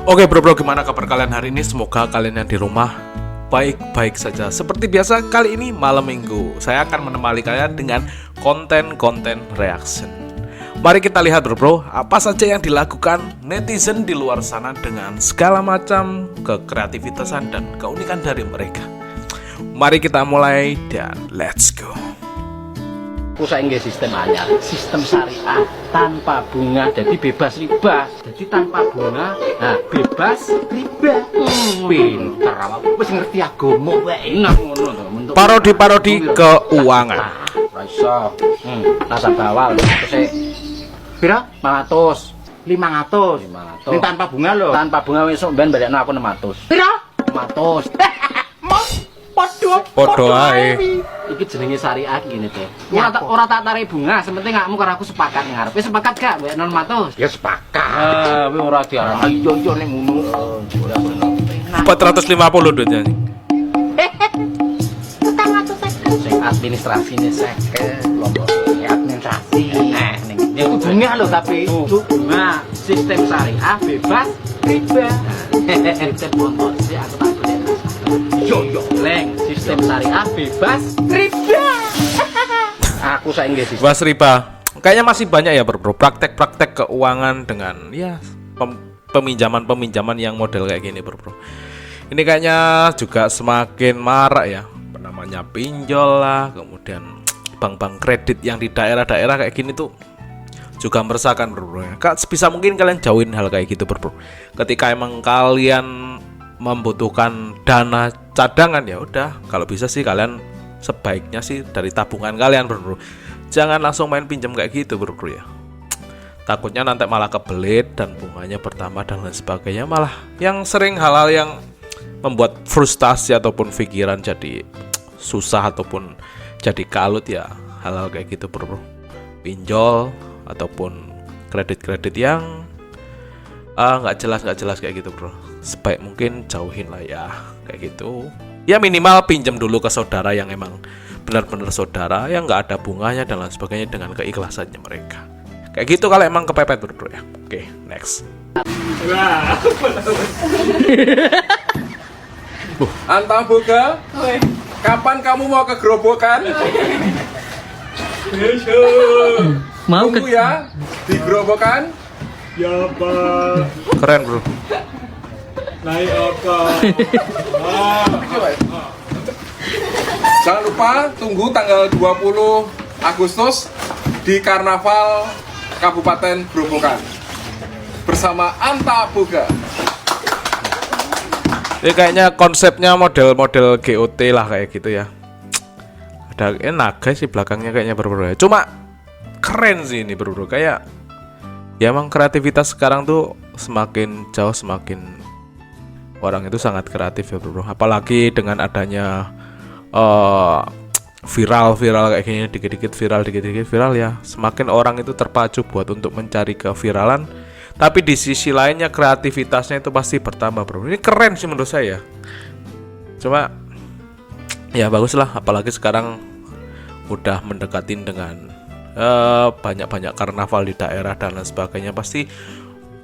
Oke bro, gimana kabar kalian hari ini? Semoga kalian yang di rumah baik-baik saja. Seperti biasa, kali ini malam minggu saya akan menemani kalian dengan konten-konten reaction. Mari kita lihat bro, apa saja yang dilakukan netizen di luar sana dengan segala macam kekreativitasan dan keunikan dari mereka. Mari kita mulai dan let's go. Saya nggak sistem anyar, sistem syariah tanpa bunga, jadi bebas riba. Jadi tanpa bunga, nah bebas riba. Pinter, aku wis ngerti agama wae enak ngono to. Parodi keuangan. Rasa, nasabah awal terus pira? 500. Ini tanpa bunga loh. Tanpa bunga wis ben balekno aku 600. Pira? 500. Podo ae. Iki jenenge syariah gini teh. Ora tak tarik bunga, sementing kamu karo aku sepakat ngarepe sepakat gak mbek 600? Ya sepakat. Kowe ora diarani yo ning ngono. 450 duitnya. Sing administrasine 50, lombok administrasi. Ning ya bunga lho tapi bunga sistem syariah bebas riba. Sistem motor sih aku tak boleh. Yo leng sistem syariah bebas riba. Aku saya nggak sih. Bebas riba. Kayaknya masih banyak ya bro, praktek-praktek keuangan dengan ya peminjaman yang model kayak gini bro. Ini kayaknya juga semakin marak ya, namanya pinjol lah, kemudian bank-bank kredit yang di daerah-daerah kayak gini tuh juga meresahkan bro. Sebisa mungkin kalian jauhin hal kayak gitu bro. Ketika emang kalian membutuhkan dana cadangan ya udah, kalau bisa sih kalian sebaiknya sih dari tabungan kalian bro. Jangan langsung main pinjam kayak gitu bro ya. Takutnya nanti malah kebelit dan bunganya bertambah dan lain sebagainya, malah yang sering hal-hal yang membuat frustasi ataupun pikiran jadi susah ataupun jadi kalut ya, hal-hal kayak gitu bro. Pinjol ataupun kredit-kredit yang nggak jelas kayak gitu bro. Sebaik mungkin jauhin lah ya kayak gitu. Ya minimal pinjam dulu ke saudara yang emang benar-benar saudara, yang nggak ada bunganya dan lain sebagainya dengan keikhlasannya mereka. Kayak gitu kalau emang kepepet bro ya. Oke, next. Anta Boga, kapan kamu mau ke gerobokan? Mau Tunggu ya di gerobokan. Ya Pak, Keren bro. naik apa? Jangan lupa tunggu tanggal 20 Agustus di Karnaval Kabupaten Gerobokan bersama Anta Boga. Ini kayaknya konsepnya model-model GOT lah kayak gitu ya. Ada naga sih belakangnya kayaknya bro. Cuma keren sih ini bro. Kayak ya emang kreativitas sekarang tuh semakin jauh semakin orang itu sangat kreatif ya bro. Apalagi dengan adanya viral kayak gini, dikit-dikit viral ya, semakin orang itu terpacu buat untuk mencari keviralan. Tapi di sisi lainnya kreativitasnya itu pasti bertambah bro. Ini keren sih menurut saya. Cuma ya bagus lah, apalagi sekarang udah mendekatin dengan banyak-banyak karnaval di daerah dan lain sebagainya, pasti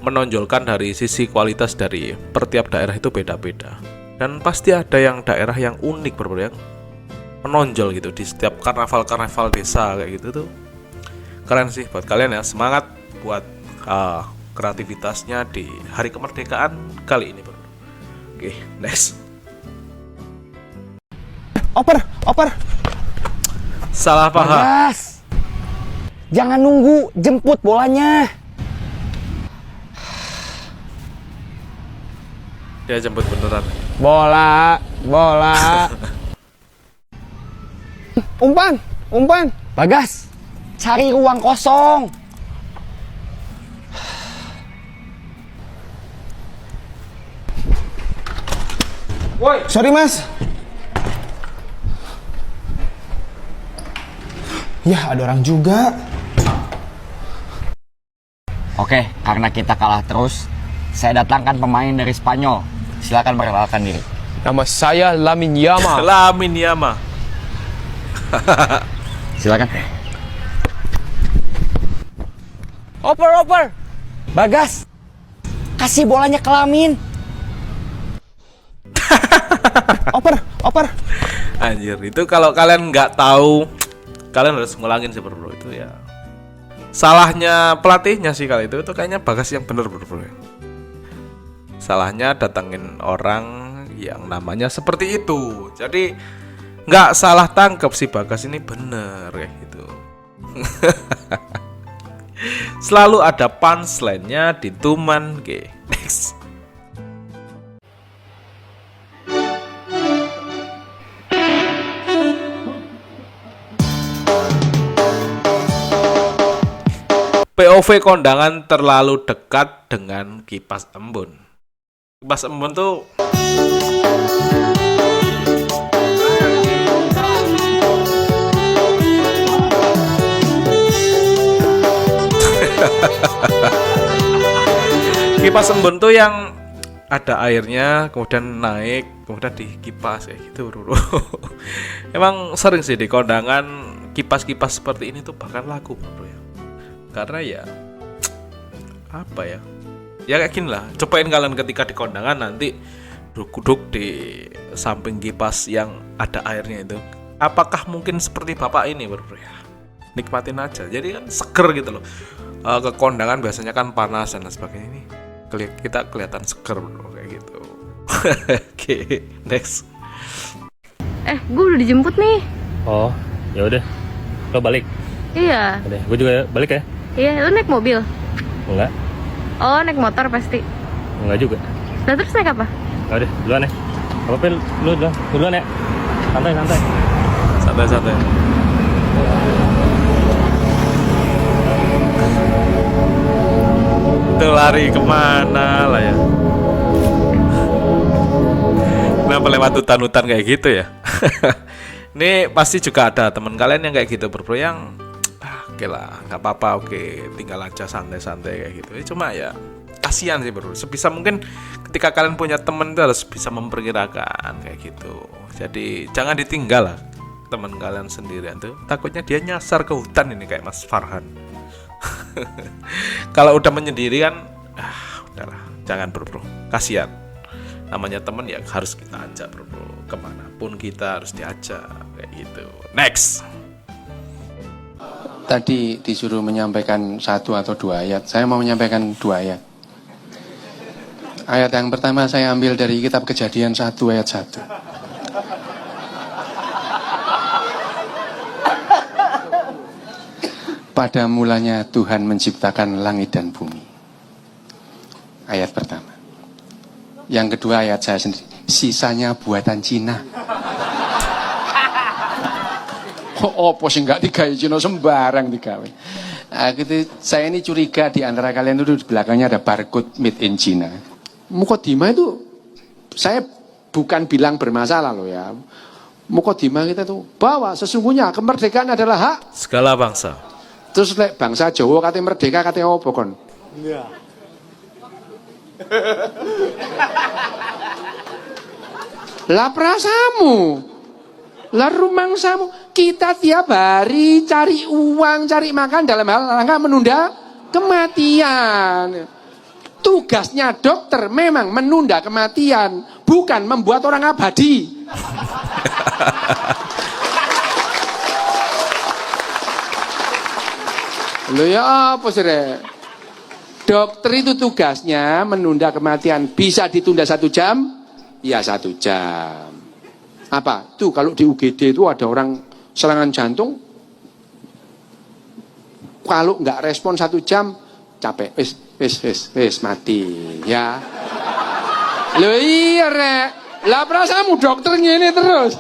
menonjolkan dari sisi kualitas dari pertiap daerah itu beda-beda. Dan pasti ada yang daerah yang unik bro, yang menonjol gitu di setiap karnaval desa kayak gitu tuh. Keren sih buat kalian ya, semangat buat kreativitasnya di hari kemerdekaan kali ini bro. Oke, next. Oper. Salah paham. Bagas. Jangan nunggu, jemput bolanya. Dia jemput beneran. Bola. Umpan. Bagas, cari ruang kosong. Woi, Sorry mas. Ya ada orang juga. Oke, karena kita kalah terus, saya datangkan pemain dari Spanyol. Silakan perkenalkan diri. Nama saya Lamine Yamal. Lamine Yamal. Silakan. Oper. Bagas, kasih bolanya ke Lamin. Oper. Anjir, itu kalau kalian nggak tahu, kalian harus ngulangin sih bro. Itu ya salahnya pelatihnya sih kali itu kayaknya Bagas yang bener bro. Salahnya datangin orang yang namanya seperti itu. Jadi nggak salah tangkap si Bagas ini bener kayak gitu. Selalu ada punchline-nya di Tuman G. Next. POV kondangan terlalu dekat dengan kipas embun. Kipas embun tuh kipas embun tuh yang ada airnya, kemudian naik, kemudian dikipas kayak gitu bro. Emang sering sih di kondangan kipas-kipas seperti ini tuh bahkan laku bro ya. Karena ya apa ya? Ya kayak gini lah. Cobain kalian ketika di kondangan nanti duduk di samping kipas yang ada airnya itu. Apakah mungkin seperti bapak ini bro ya? Nikmatin aja. Jadi kan seger gitu loh. Ke kondangan biasanya kan panas dan sebagainya, ini kita kelihatan seger bro kayak gitu. Oke, next. Gue udah dijemput nih. Oh, ya udah. Lo balik. Iya. Udah, gue juga balik ya. Iya, lu naik mobil? Enggak. Oh, naik motor pasti. Enggak juga. Nah, terus naik apa? Ya udah, duluan ya. Apa Pil? Lu duluan ya. Santai. Santai. Itu lari kemana lah ya? Kenapa lewat hutan-hutan kayak gitu ya? Ini pasti juga ada teman kalian yang kayak gitu bro, yang oke lah, nggak apa-apa, oke, tinggal aja santai-santai kayak gitu. Cuma ya kasihan sih bro. Sebisa mungkin ketika kalian punya teman itu harus bisa memperkirakan kayak gitu. Jadi jangan ditinggal lah teman kalian sendirian tuh. Takutnya dia nyasar ke hutan ini kayak Mas Farhan. Kalau udah menyendiri kan, udahlah, jangan bro. Kasihan. Namanya teman ya harus kita ajak bro. Kemanapun kita harus diajak kayak gitu. Next. Tadi disuruh menyampaikan 1 atau 2 ayat. Saya mau menyampaikan 2 ayat. Ayat yang pertama saya ambil dari kitab Kejadian 1 ayat 1. Pada mulanya Tuhan menciptakan langit dan bumi. Ayat pertama. Yang kedua ayat saya sendiri. Sisanya buatan Cina. Apa sih nggak digawe Cina, sembarang digawe. Gitu, saya ini curiga di antara kalian itu di belakangnya ada barcode made in China. Mukodima itu saya bukan bilang bermasalah loh ya. Mukodima kita tuh bahwa sesungguhnya kemerdekaan adalah hak segala bangsa. Terus bangsa Jawa katanya merdeka katanya apa kon? Iya. Lah prasamu, lah rumangsamu. Kita tiap hari cari uang, cari makan dalam hal rangka menunda kematian. Tugasnya dokter memang menunda kematian, bukan membuat orang abadi. Loh ya apa sih Rek? Dokter itu tugasnya menunda kematian. Bisa ditunda 1 jam? Ya 1 jam. Apa? Tuh kalau di UGD itu ada orang serangan jantung, kalau nggak respon 1 jam, capek, wis mati, ya. Loh iya Rek, lah perasaanmu dokternya ini terus.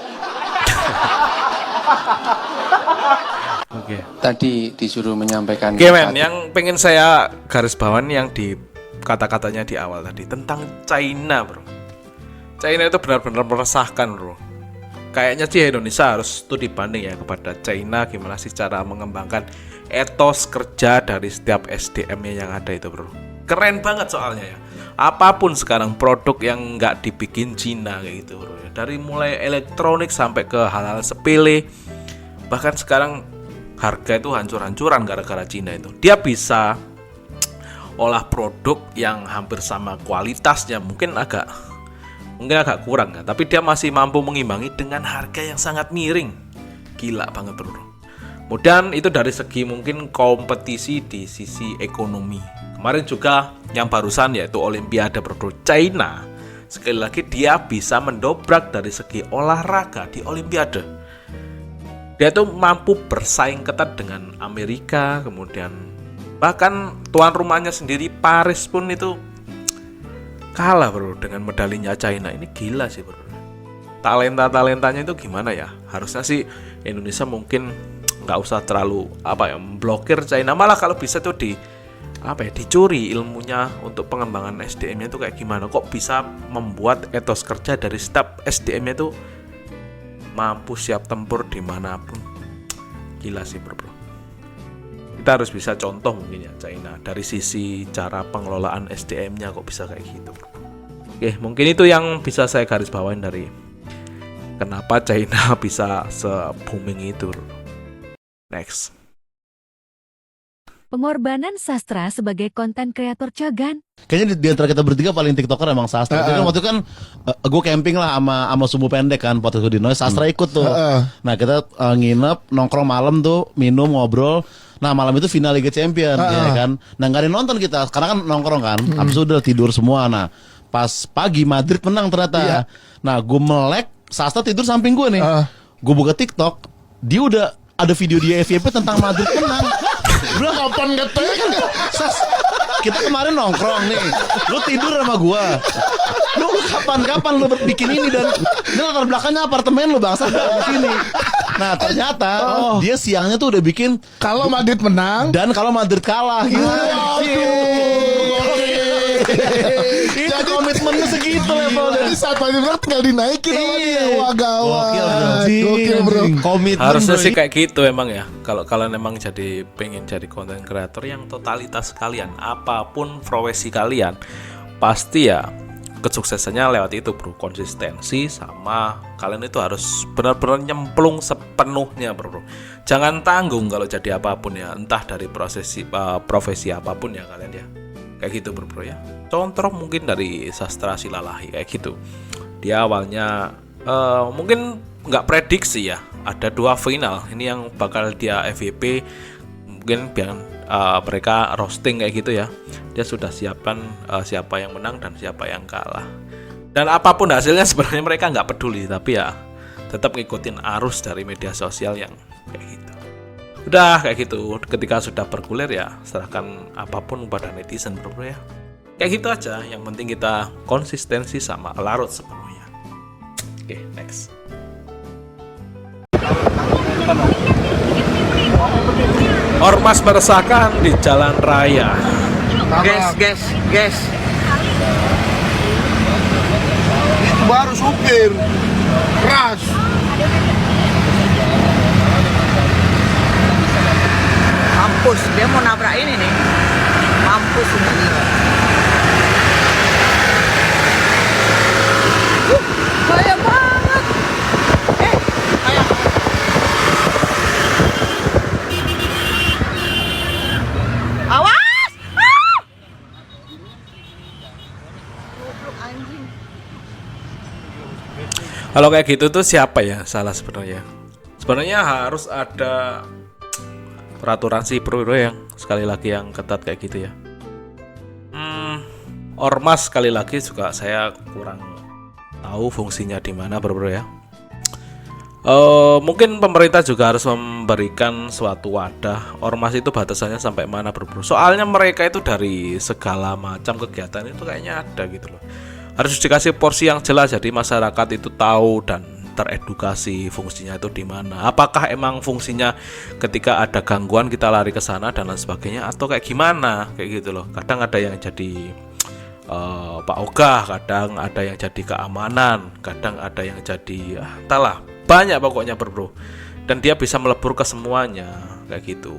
Oke. Tadi disuruh menyampaikan. Oke men, yang pengen saya garis bawahi yang di kata-katanya di awal tadi tentang China bro. China itu benar-benar meresahkan bro. Kayaknya sih Indonesia harus studi banding ya kepada China, gimana sih cara mengembangkan etos kerja dari setiap SDM-nya yang ada itu bro. Keren banget soalnya ya. Apapun sekarang produk yang nggak dibikin Cina kayak gitu bro. Dari mulai elektronik sampai ke hal-hal sepele. Bahkan sekarang harga itu hancur-hancuran gara-gara Cina itu. Dia bisa olah produk yang hampir sama kualitasnya, mungkin agak kurang ya, tapi dia masih mampu mengimbangi dengan harga yang sangat miring. Gila banget bro. Kemudian itu dari segi mungkin kompetisi di sisi ekonomi. Kemarin juga yang barusan yaitu Olimpiade bro, China sekali lagi dia bisa mendobrak dari segi olahraga di Olimpiade. Dia tuh mampu bersaing ketat dengan Amerika, kemudian bahkan tuan rumahnya sendiri Paris pun itu kalah bro dengan medalinya China. Ini gila sih bro. Talentanya itu gimana ya? Harusnya sih Indonesia mungkin nggak usah terlalu memblokir China, malah kalau bisa tuh dicuri ilmunya untuk pengembangan SDM-nya itu kayak gimana, kok bisa membuat etos kerja dari staf SDM-nya itu mampu siap tempur dimanapun. Gila sih bro. Kita harus bisa contoh mungkin ya China dari sisi cara pengelolaan SDM-nya kok bisa kayak gitu bro. Oke, mungkin itu yang bisa saya garis bawain dari kenapa China bisa se-booming itu bro. Next. Pengorbanan sastra sebagai konten kreator Cagan. Kayaknya di antara kita bertiga paling tiktoker emang sastra. Jadi kan waktu itu kan gue camping lah sama Sumbu Pendek kan, waktu itu di Noise, sastra ikut tuh. Nah kita nginep, nongkrong malam tuh, minum, ngobrol. Nah malam itu final Liga Champion ya kan. Nah gak ada yang nonton kita, karena kan nongkrong kan. Habis itu udah tidur semua. Nah pas pagi Madrid menang ternyata. Nah gue melek, sastra tidur samping gue nih. Gue buka TikTok, dia udah ada video dia FYP tentang Madrid menang. Bro kapan katanya kan kita kemarin nongkrong nih, lu tidur sama gua, lu kapan lu bikin ini, dan ini latar belakangnya apartemen lu bangsa di sini. Nah ternyata dia siangnya tuh udah bikin kalau Madrid menang dan kalau Madrid kalah gitu. Itu komitmennya segitu levelnya. Jadi saat Madrid menang tinggal dinaikin sama dia. Wah gawat. Gokil bro. Komitmen Harusnya bro. sih kayak gitu emang ya. Kalau kalian emang pengen jadi konten kreator yang totalitas kalian, apapun profesi kalian, pasti ya kesuksesannya lewat itu bro. Konsistensi sama kalian itu harus benar-benar nyemplung sepenuhnya bro. Jangan tanggung kalau jadi apapun ya, entah dari profesi apapun ya kalian ya. Kayak gitu bro ya. Contoh mungkin dari Sastra Silalahi kayak gitu. Dia awalnya mungkin nggak prediksi ya, ada 2 final ini yang bakal dia FYP, mungkin biar mereka roasting kayak gitu ya. Dia sudah siapkan siapa yang menang dan siapa yang kalah, dan apapun hasilnya sebenarnya mereka nggak peduli, tapi ya tetap ngikutin arus dari media sosial yang kayak gitu. Udah kayak gitu, ketika sudah bergulir ya serahkan apapun pada netizen bro ya. Kayak gitu aja, yang penting kita konsistensi sama larut sepenuhnya. Oke, next. Ormas meresahkan di jalan raya. Guys. itu baru supir keras. Mampus, dia mau nabrak ini nih. Mampus ini. Bahaya banget. Kayak awas! Kalau kayak gitu tuh siapa ya salah sebenarnya? Sebenarnya harus ada peraturan sih bro yang sekali lagi yang ketat kayak gitu ya. Ormas sekali lagi juga saya kurang tahu fungsinya di mana bro ya. Mungkin pemerintah juga harus memberikan suatu wadah. Ormas itu batasannya sampai mana bro? Soalnya mereka itu dari segala macam kegiatan itu kayaknya ada gitu loh. Harus dikasih porsi yang jelas jadi masyarakat itu tahu dan teredukasi fungsinya itu di mana. Apakah emang fungsinya ketika ada gangguan kita lari ke sana dan lain sebagainya, atau kayak gimana kayak gitu loh. Kadang ada yang jadi Pak Ogah, kadang ada yang jadi keamanan, kadang ada yang jadi entahlah, banyak pokoknya bro. Dan dia bisa melebur ke semuanya kayak gitu.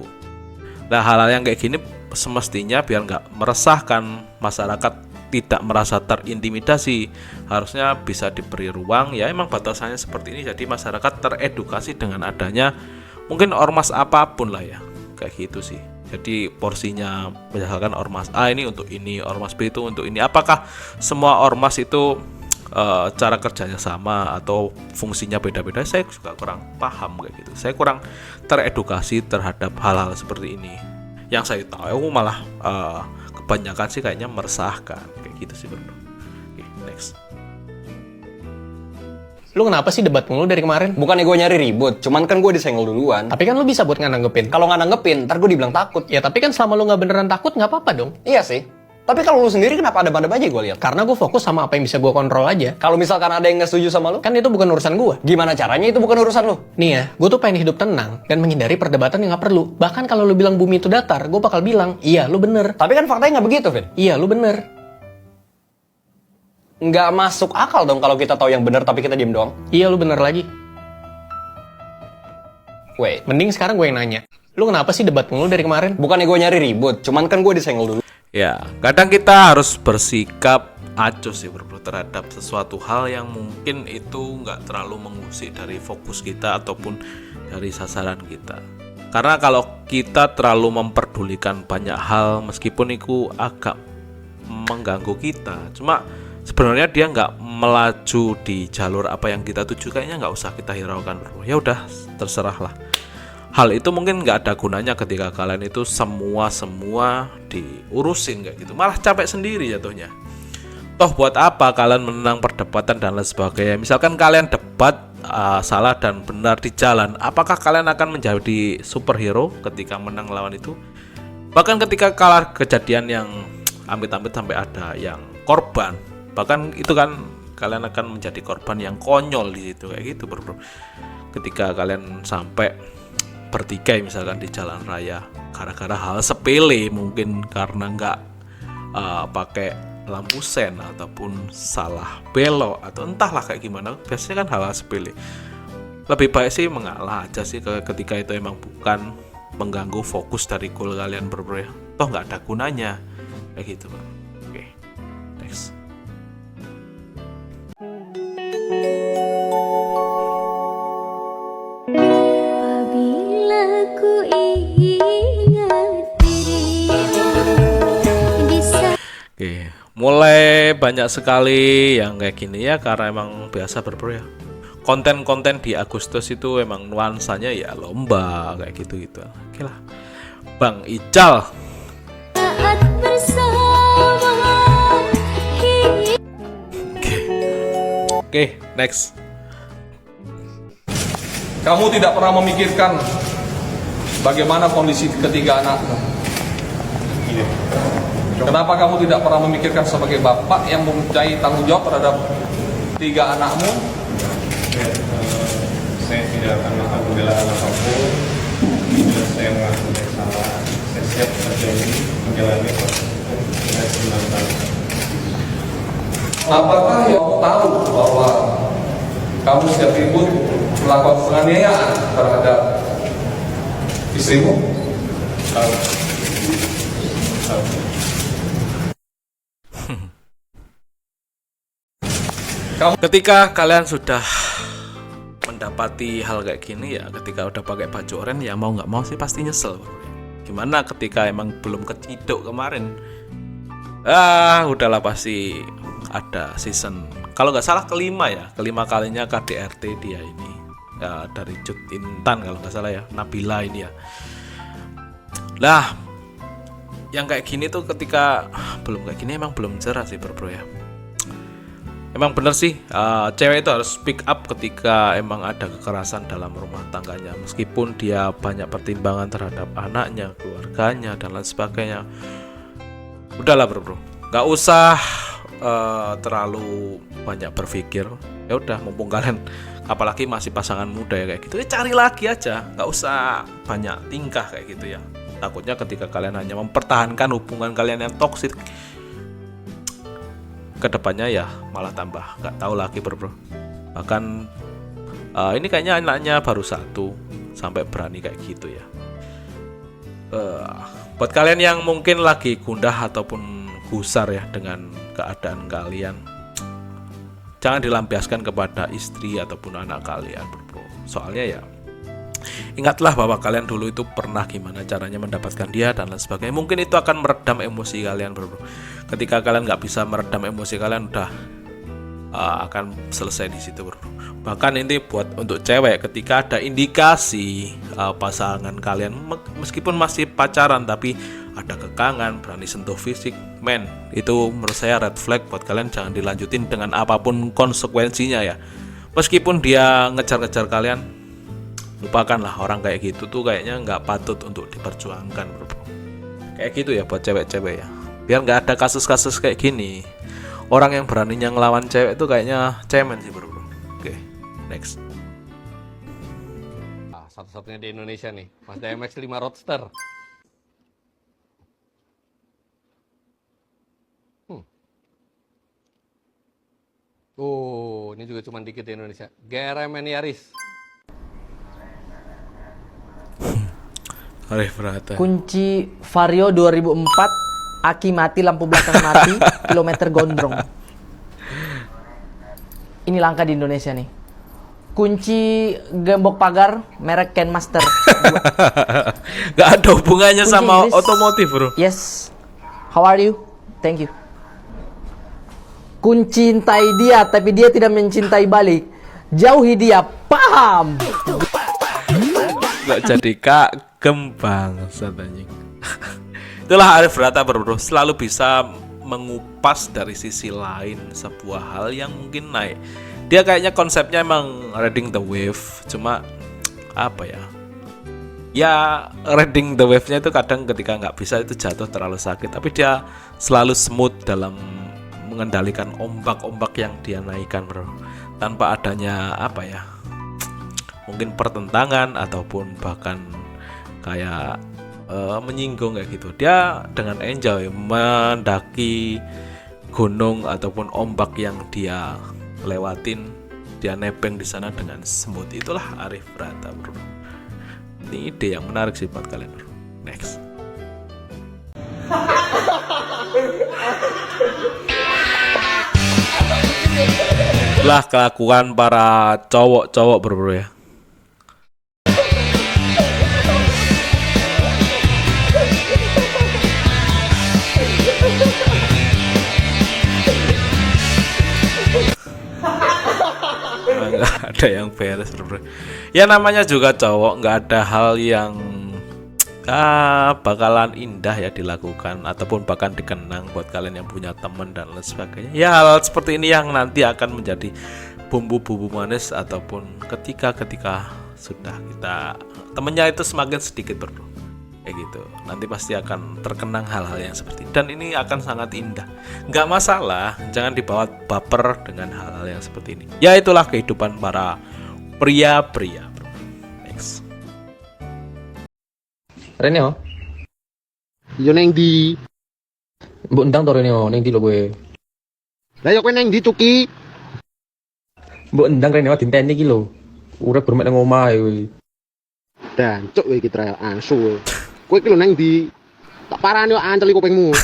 Nah hal-hal yang kayak gini semestinya biar nggak meresahkan masyarakat, tidak merasa terintimidasi, harusnya bisa diberi ruang ya. Emang batasannya seperti ini jadi masyarakat teredukasi dengan adanya mungkin ormas apapun lah ya, kayak gitu sih. Jadi porsinya misalkan ormas A ini untuk ini, ormas B itu untuk ini. Apakah semua ormas itu cara kerjanya sama atau fungsinya beda-beda? Saya juga kurang paham kayak gitu. Saya kurang teredukasi terhadap hal-hal seperti ini. Yang saya tahu malah kebanyakan sih kayaknya meresahkan kayak gitu sih, bro. Oke, next. Lu kenapa sih debat mulu dari kemarin? Bukannya gue nyari ribut, cuman kan gue disenggol duluan. Tapi kan lu bisa buat nanggepin. Kalau nggak nanggepin, ntar gue dibilang takut. Ya tapi kan selama lu nggak beneran takut nggak apa-apa dong. Iya sih. Tapi kalau lu sendiri kenapa ada bandep aja gue lihat? Karena gue fokus sama apa yang bisa gue kontrol aja. Kalau misalkan ada yang nggak setuju sama lu, Kan itu bukan urusan gue. gimana caranya itu bukan urusan lu? Nih ya, gue tuh pengen hidup tenang dan menghindari perdebatan yang nggak perlu. Bahkan kalau lu bilang bumi itu datar, gue bakal bilang, iya lu bener. Tapi kan faktanya nggak begitu, Vin. Iya lu bener. Nggak masuk akal dong kalau kita tahu yang benar tapi kita diem doang. Iya lu bener lagi. Wait, Mending sekarang gue yang nanya. Lu kenapa sih debat mulu dari kemarin? bukannya gue nyari ribut, cuman kan gue disenggol dulu. Ya, kadang kita harus bersikap acuh sih, bro, terhadap sesuatu hal yang mungkin itu nggak terlalu mengusik dari fokus kita ataupun dari sasaran kita. Karena kalau kita terlalu memperdulikan banyak hal, meskipun itu agak mengganggu kita, cuma sebenarnya dia nggak melaju di jalur apa yang kita tuju, kayaknya nggak usah kita hiraukan, bro. Ya udah, terserahlah. Hal itu mungkin nggak ada gunanya ketika kalian itu semua diurusin kayak gitu, malah capek sendiri jatuhnya. Toh buat apa kalian menang perdebatan dan lain sebagainya? Misalkan kalian debat salah dan benar di jalan, apakah kalian akan menjadi superhero ketika menang lawan itu? Bahkan ketika kalah kejadian yang amit-amit sampai ada yang korban, bahkan itu kan kalian akan menjadi korban yang konyol di situ kayak gitu, bro. Ketika kalian sampai bertikai misalkan di jalan raya gara-gara hal sepele, mungkin karena nggak pakai lampu sen ataupun salah belok atau entahlah kayak gimana, biasanya kan hal sepele. Lebih baik sih mengalah aja sih ketika itu emang bukan mengganggu fokus dari goal kalian, bro, ya. Toh nggak ada gunanya kayak gitu, bro. Oke, next. Oke, mulai banyak sekali yang kayak gini ya, karena emang biasa, bro, ya. Konten-konten di Agustus itu emang nuansanya ya lomba kayak gitu-gitu. Oke lah, Bang Ical. Oke, next. Kamu tidak pernah memikirkan bagaimana kondisi ketiga anakmu. Kenapa kamu tidak pernah memikirkan sebagai bapak yang mempunyai tanggung jawab terhadap tiga anakmu? Saya tidak akan melakukan pembelaan apapun. Bila saya mengaku salah, saya siap kerja ini menjalani proses dengan senang. Apakah yang kamu tahu bahwa kamu setiap ribut melakukan penganiayaan terhadap istrimu? Tahu. Ketika kalian sudah mendapati hal kayak gini ya, ketika udah pakai baju oranye ya mau nggak mau sih pasti nyesel, bro. Gimana ketika emang belum keciduk kemarin? Udahlah, pasti ada season, kalau nggak salah kelima kalinya KDRT dia ini ya, dari Cut Intan kalau nggak salah ya, Nabila ini ya. Lah, yang kayak gini tuh ketika belum kayak gini emang belum cerah sih, bro, ya. Emang bener sih, cewek itu harus speak up ketika emang ada kekerasan dalam rumah tangganya, meskipun dia banyak pertimbangan terhadap anaknya, keluarganya, dan lain sebagainya. Udahlah, bro, nggak usah terlalu banyak berpikir. Ya udah, mumpung kalian apalagi masih pasangan muda ya kayak gitu, cari lagi aja, nggak usah banyak tingkah kayak gitu ya. Takutnya ketika kalian hanya mempertahankan hubungan kalian yang toksik, kedepannya ya malah tambah nggak tahu lagi, bro. Bahkan ini kayaknya anaknya baru 1 sampai berani kayak gitu ya. Buat kalian yang mungkin lagi gundah ataupun gusar ya dengan keadaan kalian, jangan dilampiaskan kepada istri ataupun anak kalian, bro. Soalnya ya Ingatlah bahwa kalian dulu itu pernah gimana caranya mendapatkan dia dan lain sebagainya. Mungkin itu akan meredam emosi kalian, bro. Ketika kalian nggak bisa meredam emosi kalian, udah akan selesai di situ, bro. Bahkan ini buat untuk cewek, ketika ada indikasi pasangan kalian meskipun masih pacaran tapi ada kekangan, berani sentuh fisik, men, itu menurut saya red flag buat kalian. Jangan dilanjutin dengan apapun konsekuensinya ya. Meskipun dia ngejar-ngejar kalian, lupakanlah. Orang kayak gitu tuh kayaknya nggak patut untuk diperjuangkan, bro. Kayak gitu ya buat cewek-cewek ya, biar nggak ada kasus-kasus kayak gini. Orang yang beraninya ngelawan cewek tuh kayaknya cemen sih, bro. Oke, next. Satu-satunya di Indonesia nih, Mazda MX-5 Roadster. Oh, ini juga cuma dikit di Indonesia. GRMN Yaris. Arif Prata. Kunci Vario 2004, aki mati, lampu belakang mati, kilometer gondrong. Ini langka di Indonesia nih. Kunci gembok pagar, merek Ken Master. Gak ada hubungannya Kunci sama Inggris. otomotif, bro. Yes. How are you? Thank you. Kuncintai dia, tapi dia tidak mencintai balik. Jauhi dia, paham? Gak jadi kembang anjing. Itulah Arif Prata, bro. Selalu bisa mengupas dari sisi lain sebuah hal yang mungkin naik. Dia kayaknya konsepnya emang riding the wave, cuma apa ya? Ya riding the wave-nya itu kadang ketika nggak bisa itu jatuh terlalu sakit, tapi dia selalu smooth dalam mengendalikan ombak-ombak yang dia naikkan, bro. Tanpa adanya apa ya? Mungkin pertentangan ataupun bahkan kayak menyinggung kayak gitu. Dia dengan enjoy mendaki gunung ataupun ombak yang dia lewatin, dia nebeng di sana dengan smooth. Itulah Arif Prata, bro. Ini ide yang menarik sih buat kalian, bro. Next. Itulah kelakuan para cowok-cowok, bro ya. Nggak ada yang beres, bro. Ya namanya juga cowok, nggak ada hal yang bakalan indah ya dilakukan ataupun bahkan dikenang buat kalian yang punya teman dan lain sebagainya. Ya hal seperti ini yang nanti akan menjadi bumbu-bumbu manis ataupun ketika sudah kita temennya itu semakin sedikit, bro. Kayak gitu. Nanti pasti akan terkenang hal-hal yang seperti ini. Dan ini akan sangat indah. Nggak masalah, jangan dibawa baper dengan hal-hal yang seperti ini. Ya itulah kehidupan para pria-pria, bro. Next. Reneo. Yo neng di. Mbok ndang to Reneo, neng di lho kowe. Lah yo kowe neng di Cuki. Mbok ndang Reneo dinteni iki lho. Urip bermek nang omah kowe. Dan cuk iki trial asu. Kowe iki lho neng di. Tak parani yo anceli kupingmu.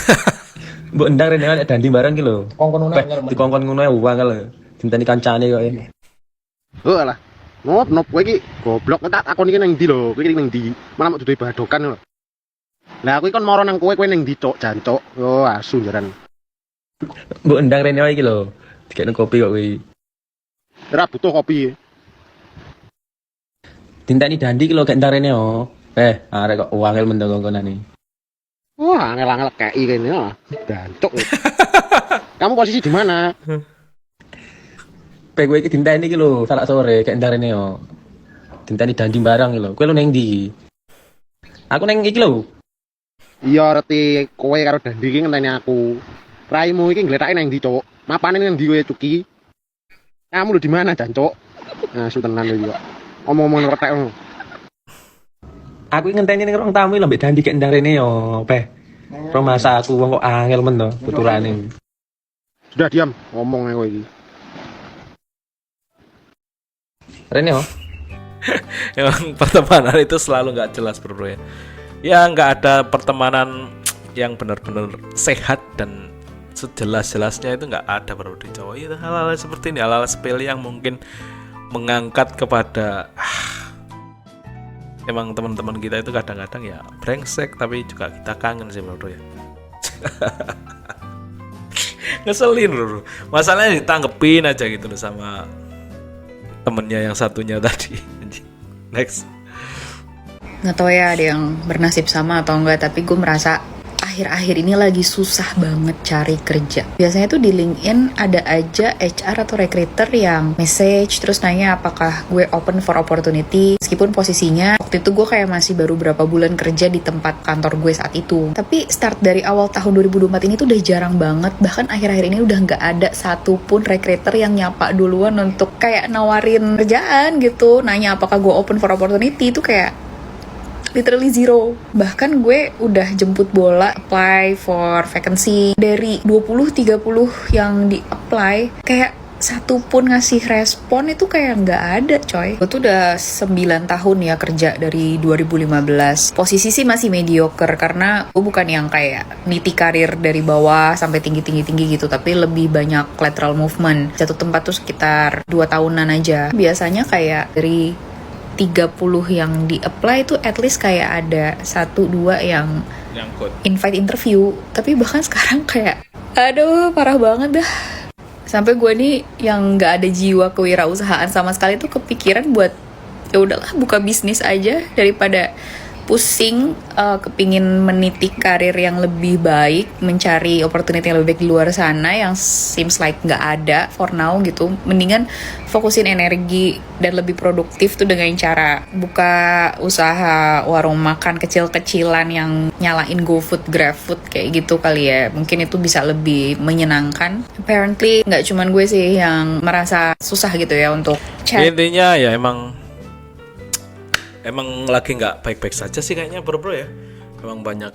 Mbok ndang Reneo nek dandi bareng iki lho. Kongkon ngono. Dikongkon ngono ae wong lho. Dinteni kancane kok. Oh alah. Nop kowe iki goblok tak takon iki nang ndi lho, kowe iki nang ndi? Malah mek duwe badokan lho. Lah aku iki kon moro nang kowe nang ndi cok jancuk. Oh asu jaran. Mbok ndang Reneo iki lho. Dikene kopi kok kowe. Ora butuh kopi. Dinteni dandi iki lho gak ndang Reneo. Arek kok wangel mendong kongkonane. Wah, angel-angel kei kene ah. Jancuk. Kamu posisi di mana? Kowe iki dinteni iki lho, salak sore gak ndang Reneo. Dinteni dandi barang iki lho. Kowe lho nang ndi? Aku nang iki lho. Iya reti kowe karo dandi iki ngenteni aku. Raimu iki ngletake nang ndi, Cuk? Mapane nang ndi kowe Cuki? Kamu lho di mana, Jancuk? Nah, sutenan lho iki kok. Omong-omong retek ngono. Aku ngenteni ning ruang tamu lho mbek dandi gak ndang Reneo. Ro masa aku wong kok angel men to tuturane. Sudah diam, ngomong ae kowe iki. Reneo. Emang pertemanan itu selalu nggak jelas, bro ya. Ya nggak ada pertemanan yang benar-benar sehat dan sejelas-jelasnya itu nggak ada, bro, di cowok. Itu hal-hal seperti ini, hal-hal sepele yang mungkin mengangkat kepada emang teman-teman kita itu kadang-kadang ya brengsek, tapi juga kita kangen sih bro ya. Ngeselin bro, masalahnya ditanggepin aja gitu loh sama temennya yang satunya tadi. Next. Nggak tahu ya ada yang bernasib sama atau enggak, tapi gue merasa akhir-akhir ini lagi susah banget cari kerja. Biasanya tuh di LinkedIn ada aja HR atau recruiter yang message terus nanya apakah gue open for opportunity. Meskipun posisinya waktu itu gue kayak masih baru berapa bulan kerja di tempat kantor gue saat itu. Tapi start dari awal tahun 2024 ini tuh udah jarang banget. Bahkan akhir-akhir ini udah nggak ada satupun recruiter yang nyapa duluan untuk kayak nawarin kerjaan gitu. Nanya apakah gue open for opportunity itu kayak literally zero. Bahkan gue udah jemput bola apply for vacancy dari 20-30 yang di apply, kayak satu pun ngasih respon itu kayak nggak ada coy. Gue tuh udah 9 tahun ya kerja dari 2015. Posisi sih masih mediocre karena gue bukan yang kayak niti karir dari bawah sampai tinggi-tinggi gitu, tapi lebih banyak lateral movement. Satu tempat tuh sekitar 2 tahunan aja. Biasanya kayak dari 30 yang di-apply itu at least kayak ada 1-2 yang invite interview. Tapi bahkan sekarang kayak aduh parah banget dah. Sampai gue nih yang gak ada jiwa kewirausahaan sama sekali tuh kepikiran buat ya udahlah buka bisnis aja daripada pusing kepingin meniti karir yang lebih baik, mencari opportunity yang lebih baik di luar sana yang seems like nggak ada for now gitu. Mendingan fokusin energi dan lebih produktif tuh dengan cara buka usaha warung makan kecil-kecilan yang nyalain GoFood, GrabFood kayak gitu kali ya. Mungkin itu bisa lebih menyenangkan. Apparently nggak cuman gue sih yang merasa susah gitu ya untuk chat. Intinya ya emang lagi nggak baik-baik saja sih kayaknya bro ya. Memang banyak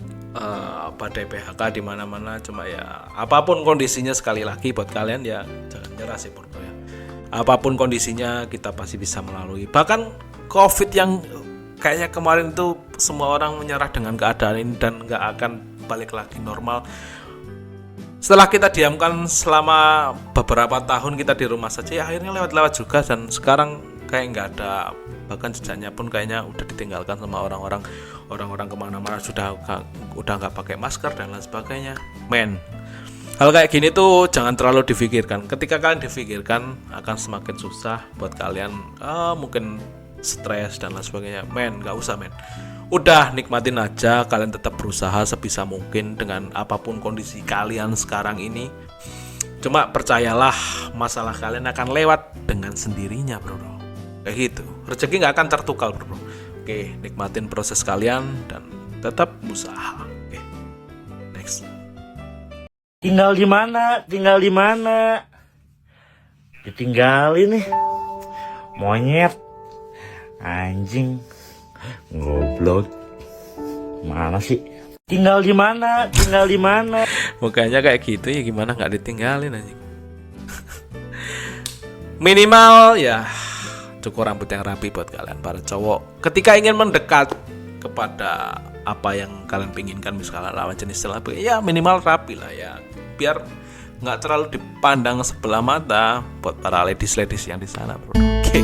badai PHK di mana-mana. Cuma ya apapun kondisinya, sekali lagi buat kalian ya jangan nyerah sih bro ya. Apapun kondisinya kita pasti bisa melalui. Bahkan COVID yang kayaknya kemarin tuh semua orang menyerah dengan keadaan ini dan nggak akan balik lagi normal. Setelah kita diamkan selama beberapa tahun kita di rumah saja, ya akhirnya lewat-lewat juga, dan sekarang kayak nggak ada, bahkan jejaknya pun kayaknya udah ditinggalkan sama orang-orang kemana-mana, udah nggak pakai masker dan lain sebagainya. Men, hal kayak gini tuh jangan terlalu difikirkan. Ketika kalian difikirkan akan semakin susah buat kalian, mungkin stres dan lain sebagainya. Men, nggak usah men. Udah nikmatin aja, kalian tetap berusaha sebisa mungkin dengan apapun kondisi kalian sekarang ini. Cuma percayalah, masalah kalian akan lewat dengan sendirinya bro. Kayak gitu, rezeki nggak akan tertukar bro. Oke, nikmatin proses kalian dan tetap usaha. Oke, next. Tinggal di mana? Ditinggalin nih. Monyet. Anjing. Goblok. Mana sih? Tinggal di mana? Mukanya kayak gitu ya, gimana nggak ditinggalin anjing. Minimal ya cukur rambut yang rapi buat kalian para cowok. Ketika ingin mendekat kepada apa yang kalian pinginkan, misalnya lawan jenis lain, ya minimal rapi lah ya, biar nggak terlalu dipandang sebelah mata buat para ladies yang di sana bro. Oke,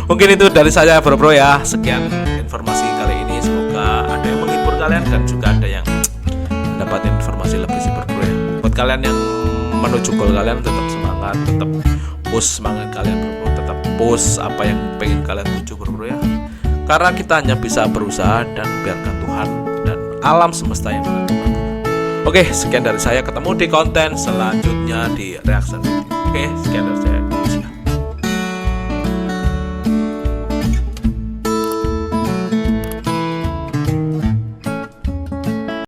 mungkin itu dari saya bro ya. Sekian informasi kali ini, semoga ada yang menghibur kalian dan juga ada yang dapat informasi lebih sih bro ya. Buat kalian yang menuju goal kalian, tetap semangat, tetap push semangat kalian bro, tetap push apa yang pengen kalian tuju bro ya. Karena kita hanya bisa berusaha dan biarkan Tuhan dan alam semesta yang menentukan. Oke, sekian dari saya, ketemu di konten selanjutnya di Reaction. Oke, sekian dari saya.